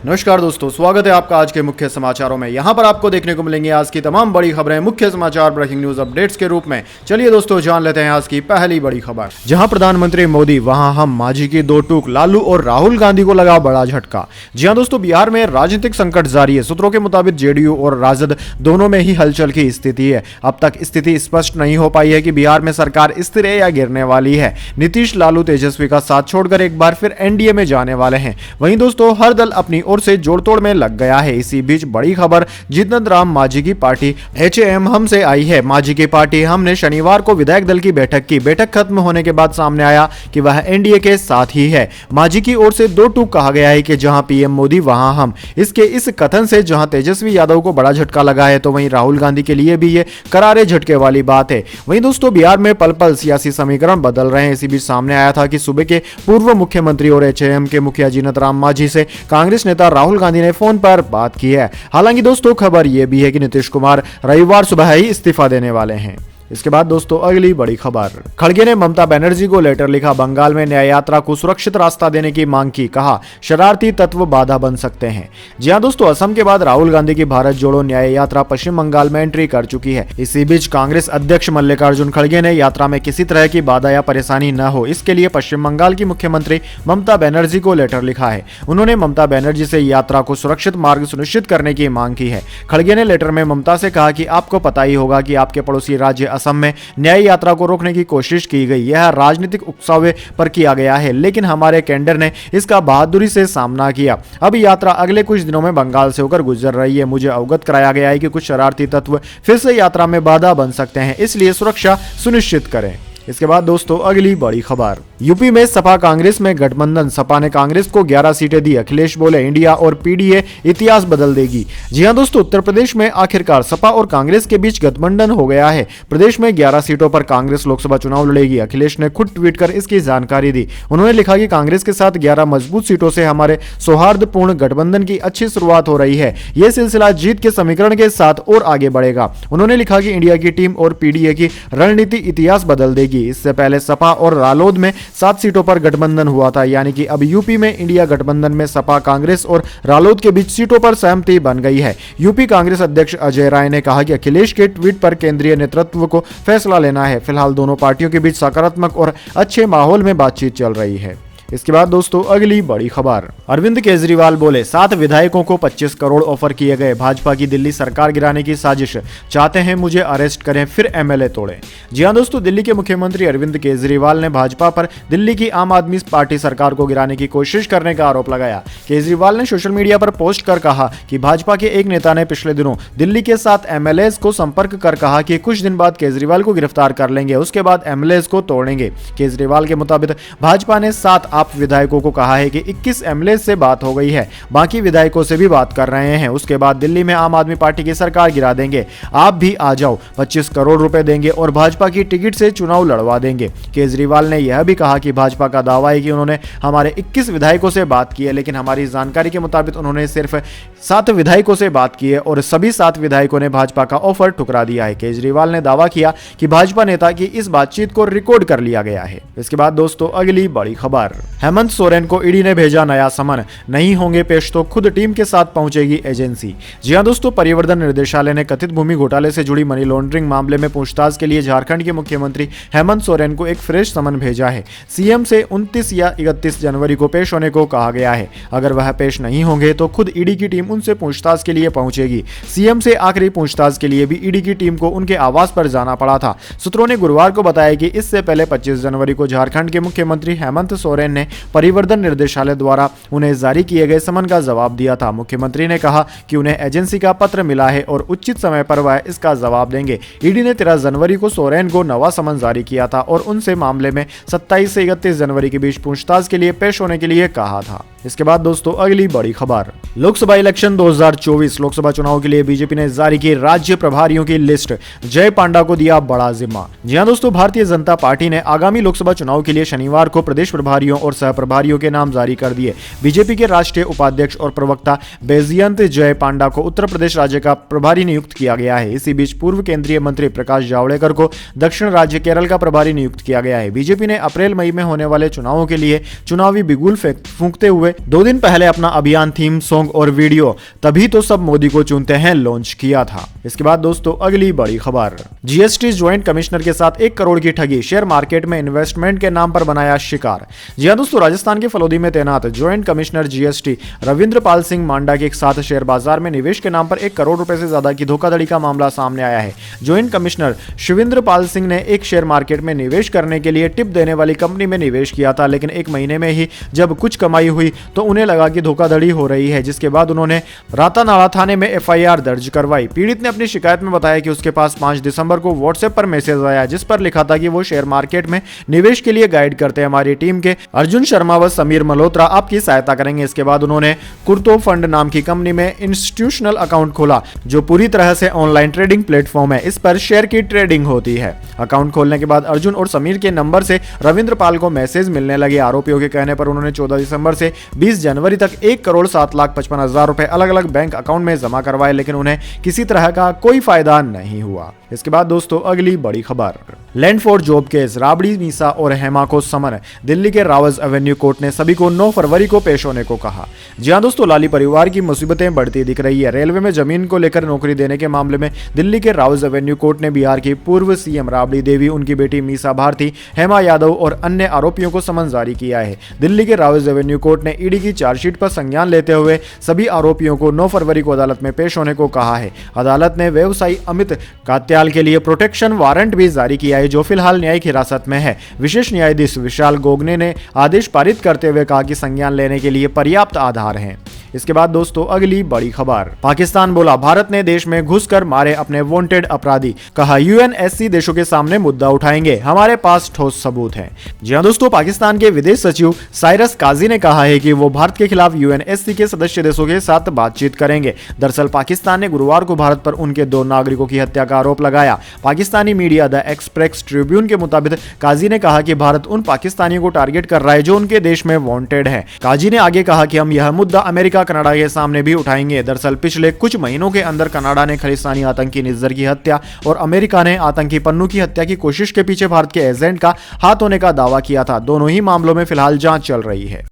नमस्कार दोस्तों, स्वागत है आपका आज के मुख्य समाचारों में। यहां पर आपको देखने को मिलेंगे आज की तमाम बड़ी खबरें मुख्य समाचार ब्रेकिंग न्यूज अपडेट्स के रूप में। चलिए दोस्तों, जान लेते हैं आज की पहली बड़ी खबर। जहां प्रधानमंत्री मोदी वहां हम मांझी की दो टूक, लालू और राहुल गांधी को लगा बड़ा झटका। जी हां दोस्तों, बिहार में राजनीतिक संकट जारी है। सूत्रों के मुताबिक जेडीयू और राजद दोनों में ही हलचल की स्थिति है। अब तक स्थिति स्पष्ट नहीं हो पाई है कि बिहार में सरकार स्थिर है या गिरने वाली है। नीतीश, लालू, तेजस्वी का साथ छोड़कर एक बार फिर एनडीए में जाने वाले हैं। वहीं दोस्तों, हर दल अपनी ओर से जोड़तोड़ में लग गया है। इसी बीच बड़ी खबर जीतन राम मांझी की पार्टी HAM हम से आई है। मांझी की पार्टी हम ने शनिवार को विधायक दल की बैठक की। बैठक खत्म होने के बाद सामने आया कि वह एनडीए के साथ ही है। मांझी की ओर से दो टूक कहा गया है कि जहां पीएम मोदी वहां हम। इसके इस कथन से जहां तेजस्वी यादव को बड़ा झटका लगा है, तो वहीं राहुल गांधी के लिए भी ये करारे झटके वाली बात है। वहीं दोस्तों, बिहार में पल पल सियासी समीकरण बदल रहे हैं। इसी बीच सामने आया था कि सूबे के पूर्व मुख्यमंत्री और HAM के मुखिया जीतन राम मांझी से कांग्रेस नेता राहुल गांधी ने फोन पर बात की है। हालांकि दोस्तों, खबर यह भी है कि नीतीश कुमार रविवार सुबह ही इस्तीफा देने वाले हैं। इसके बाद दोस्तों, अगली बड़ी खबर। खड़गे ने ममता बनर्जी को लेटर लिखा। बंगाल में न्याय यात्रा को सुरक्षित रास्ता देने की मांग की। कहा, शरारती तत्व बाधा बन सकते हैं। जी हां दोस्तों, असम के बाद राहुल गांधी की भारत जोड़ो न्याय यात्रा पश्चिम बंगाल में एंट्री कर चुकी है। इसी बीच कांग्रेस अध्यक्ष मल्लिकार्जुन खड़गे ने यात्रा में किसी तरह की बाधा या परेशानी न हो, इसके लिए पश्चिम बंगाल की मुख्यमंत्री ममता बनर्जी को लेटर लिखा है। उन्होंने ममता बनर्जी से यात्रा को सुरक्षित मार्ग सुनिश्चित करने की मांग की है। खड़गे ने लेटर में ममता से कहा कि आपको पता ही होगा कि आपके पड़ोसी राज्य असम में न्याय यात्रा को रोकने की कोशिश की गई। यह राजनीतिक उकसावे पर किया गया है, लेकिन हमारे कैडर ने इसका बहादुरी से सामना किया। अब यात्रा अगले कुछ दिनों में बंगाल से होकर गुजर रही है। मुझे अवगत कराया गया है कि कुछ शरारती तत्व फिर से यात्रा में बाधा बन सकते हैं, इसलिए सुरक्षा सुनिश्चित करें। इसके बाद दोस्तों, अगली बड़ी खबर। यूपी में सपा कांग्रेस में गठबंधन। सपा ने कांग्रेस को 11 सीटें दी। अखिलेश बोले, इंडिया और पीडीए इतिहास बदल देगी। जी हां दोस्तों, उत्तर प्रदेश में आखिरकार सपा और कांग्रेस के बीच गठबंधन हो गया है। प्रदेश में 11 सीटों पर कांग्रेस लोकसभा चुनाव लड़ेगी। अखिलेश ने खुद ट्वीट कर इसकी जानकारी दी। उन्होंने लिखा कि कांग्रेस के साथ 11 मजबूत सीटों से हमारे सौहार्दपूर्ण गठबंधन की अच्छी शुरुआत हो रही है। यह सिलसिला जीत के समीकरण के साथ और आगे बढ़ेगा। उन्होंने लिखा कि इंडिया की टीम और पीडीए की रणनीति इतिहास बदल देगी। इससे पहले सपा और रालोद में 7 सीटों पर गठबंधन हुआ था, यानी कि अब यूपी में इंडिया गठबंधन में सपा, कांग्रेस और रालोद के बीच सीटों पर सहमति बन गई है। यूपी कांग्रेस अध्यक्ष अजय राय ने कहा कि अखिलेश के ट्वीट पर केंद्रीय नेतृत्व को फैसला लेना है। फिलहाल दोनों पार्टियों के बीच सकारात्मक और अच्छे माहौल में बातचीत चल रही है। इसके बाद दोस्तों, अगली बड़ी खबर। अरविंद केजरीवाल बोले, 7 विधायकों को 25 करोड़ ऑफर किए गए। भाजपा की दिल्ली सरकार गिराने की साजिश। चाहते हैं मुझे अरेस्ट करें, फिर MLA तोड़े। जी हां दोस्तों, दिल्ली के मुख्यमंत्री अरविंद केजरीवाल ने भाजपा पर दिल्ली की आम आदमी पार्टी सरकार को गिराने की कोशिश करने का आरोप लगाया। केजरीवाल ने सोशल मीडिया पर पोस्ट कर कहा कि भाजपा के एक नेता ने पिछले दिनों दिल्ली के 7 MLAs को संपर्क कर कहा कि कुछ दिन बाद केजरीवाल को गिरफ्तार कर लेंगे, उसके बाद MLAs को तोड़ेंगे। केजरीवाल के मुताबिक भाजपा ने 7 आप विधायकों को कहा है कि 21 MLAs से बात हो गई है, बाकी विधायकों से भी बात कर रहे हैं। उसके बाद दिल्ली में आम आदमी पार्टी की सरकार गिरा देंगे। आप भी आ जाओ, 25 करोड़ रुपए देंगे और भाजपा की टिकट से चुनाव लड़वा देंगे। केजरीवाल ने यह भी कहा कि भाजपा का दावा है कि उन्होंने हमारे 21 विधायकों से बात की है, लेकिन हमारी जानकारी के मुताबिक उन्होंने सिर्फ 7 विधायकों से बात की है और सभी 7 विधायकों ने भाजपा का ऑफर ठुकरा दिया है। केजरीवाल ने दावा किया कि भाजपा नेता की इस बातचीत को रिकॉर्ड कर लिया गया है। इसके बाद दोस्तों, अगली बड़ी खबर। हेमंत सोरेन को ईडी ने भेजा नया समन। नहीं होंगे पेश तो खुद टीम के साथ पहुंचेगी एजेंसी। जी हां दोस्तों, परिवर्तन निर्देशालय ने कथित भूमि घोटाले से जुड़ी मनी लॉन्ड्रिंग मामले में पूछताछ के लिए झारखंड के मुख्यमंत्री हेमंत सोरेन को एक फ्रेश समन भेजा है। सीएम से 29 या 31 जनवरी को पेश होने को कहा गया है। अगर वह पेश नहीं होंगे तो खुद ईडी की टीम उनसे पूछताछ के लिए पहुंचेगी। सीएम से आखिरी पूछताछ के लिए भी ईडी की टीम को उनके आवास पर जाना पड़ा था। सूत्रों ने गुरुवार को बताया कि इससे पहले 25 जनवरी को झारखंड के मुख्यमंत्री हेमंत सोरेन ने परिवर्तन निर्देशालय द्वारा उन्हें जारी किए गए समन का जवाब दिया था। मुख्यमंत्री ने कहा कि उन्हें एजेंसी का पत्र मिला है और उचित समय पर वह इसका जवाब देंगे। ईडी ने 13 जनवरी को सोरेन को नवा समन जारी किया था और उनसे मामले में 27 से 31 जनवरी के बीच पूछताछ के लिए पेश होने के लिए कहा था। इसके बाद दोस्तों, अगली बड़ी खबर। लोकसभा इलेक्शन 2024 लोकसभा चुनाव के लिए बीजेपी ने जारी की राज्य प्रभारियों की लिस्ट। जय पांडा को दिया बड़ा जिम्मा। जी हां दोस्तों, भारतीय जनता पार्टी ने आगामी लोकसभा चुनाव के लिए शनिवार को प्रदेश प्रभारियों और सह प्रभारियों के नाम जारी कर दिए। बीजेपी के राष्ट्रीय उपाध्यक्ष और प्रवक्ता बैजयंत जय पांडा को उत्तर प्रदेश राज्य का प्रभारी नियुक्त किया गया है। इसी बीच पूर्व केंद्रीय मंत्री प्रकाश जावड़ेकर को दक्षिण राज्य केरल का प्रभारी नियुक्त किया गया है। बीजेपी ने अप्रैल मई में होने वाले चुनावों के लिए चुनावी बिगुल फूंकते हुए हुए 2 दिन पहले अपना अभियान थीम सॉन्ग और वीडियो तभी तो सब मोदी को चुनते हैं लॉन्च किया था। इसके बाद दोस्तों अगली बड़ी खबर, जीएसटी ज्वाइंट कमिश्नर के साथ 1 करोड़ की ठगी, शेयर मार्केट में इन्वेस्टमेंट के नाम पर बनाया शिकार। जी हां दोस्तों, राजस्थान के फलोदी में तैनात joint commissioner GST Ravindra Pal Singh मांडा के साथ शेयर बाजार में निवेश के नाम पर 1 करोड़ रुपए से ज्यादा की धोखाधड़ी का मामला सामने आया है। ज्वाइंट कमिश्नर शिविंद्र पाल सिंह ने एक शेयर मार्केट में निवेश करने के लिए टिप देने वाली कंपनी में निवेश किया था, लेकिन 1 महीने में ही जब कुछ कमाई हुई तो उन्हें लगा कि धोखाधड़ी हो रही है, जिसके बाद उन्होंने रातानाला थाने में एफआईआर दर्ज करवाई। पीड़ित ने अपनी शिकायत में बताया कि उसके पास 5 दिसंबर को व्हाट्सएप पर मैसेज आया जिस पर लिखा था कि वो शेयर मार्केट में निवेश के लिए गाइड करते हैं। हमारी टीम के अर्जुन शर्मा व समीर मल्होत्रा आपकी सहायता करेंगे। इसके बाद उन्होंने कुर्तो फंड नाम की कंपनी में इंस्टीट्यूशनल अकाउंट खोला जो पूरी तरह से ऑनलाइन ट्रेडिंग प्लेटफॉर्म है। इस पर शेयर की ट्रेडिंग होती है। अकाउंट खोलने के बाद अर्जुन और समीर के नंबर से रविंद्र पाल को मैसेज मिलने लगे। आरोपियों के कहने पर उन्होंने 14 दिसंबर से 20 जनवरी तक 1,07,55,000 रुपए अलग अलग बैंक अकाउंट में जमा करवाए, लेकिन उन्हें किसी तरह का कोई फायदा नहीं हुआ। इसके बाद दोस्तों अगली बड़ी खबर, land for job case, Rabri, Misa और हेमा को समन। दिल्ली के रावज एवेन्यू कोर्ट ने सभी को 9 फरवरी को पेश होने को कहा। जी हां दोस्तों, लाली परिवार की मुसीबतें बढ़ती दिख रही है। रेलवे में जमीन को लेकर नौकरी देने के मामले में दिल्ली के रावज एवेन्यू कोर्ट ने बिहार की पूर्व सीएम राबड़ी देवी, उनकी बेटी मीसा भारती, हेमा यादव और अन्य आरोपियों को समन जारी किया है। दिल्ली के रावज एवेन्यू कोर्ट ने ईडी की चार्जशीट पर संज्ञान लेते हुए सभी आरोपियों को 9 फरवरी को अदालत में पेश होने को कहा है। अदालत ने व्यवसायी अमित कात्याल के लिए प्रोटेक्शन वारंट भी जारी किया है, जो फिलहाल न्यायिक हिरासत में है। विशेष न्यायाधीश विशाल गोगने ने आदेश पारित करते हुए कहा कि संज्ञान लेने के लिए पर्याप्त आधार हैं। इसके बाद दोस्तों अगली बड़ी खबर, पाकिस्तान बोला भारत ने देश में घुसकर मारे अपने वांटेड अपराधी, कहा यूएनएससी देशों के सामने मुद्दा उठाएंगे, हमारे पास ठोस सबूत है। जी हां दोस्तों, पाकिस्तान के विदेश सचिव साइरस काजी ने कहा है कि वो भारत के खिलाफ यूएनएससी के सदस्य देशों के साथ बातचीत करेंगे। दरअसल पाकिस्तान ने गुरुवार को भारत पर उनके 2 नागरिकों की हत्या का आरोप लगाया। Pakistani media the express Tribune के मुताबिक काजी ने कहा कि भारत उन पाकिस्तानियों को टारगेट कर रहा है जो उनके देश में वांटेड है। काजी ने आगे कहा कि हम यह मुद्दा अमेरिका कनाडा के सामने भी उठाएंगे। दरअसल पिछले कुछ महीनों के अंदर कनाडा ने खालिस्तानी आतंकी निज्जर की हत्या और अमेरिका ने आतंकी पन्नू की हत्या की कोशिश के पीछे भारत के एजेंट का हाथ होने का दावा किया था। दोनों ही मामलों में फिलहाल जांच चल रही है।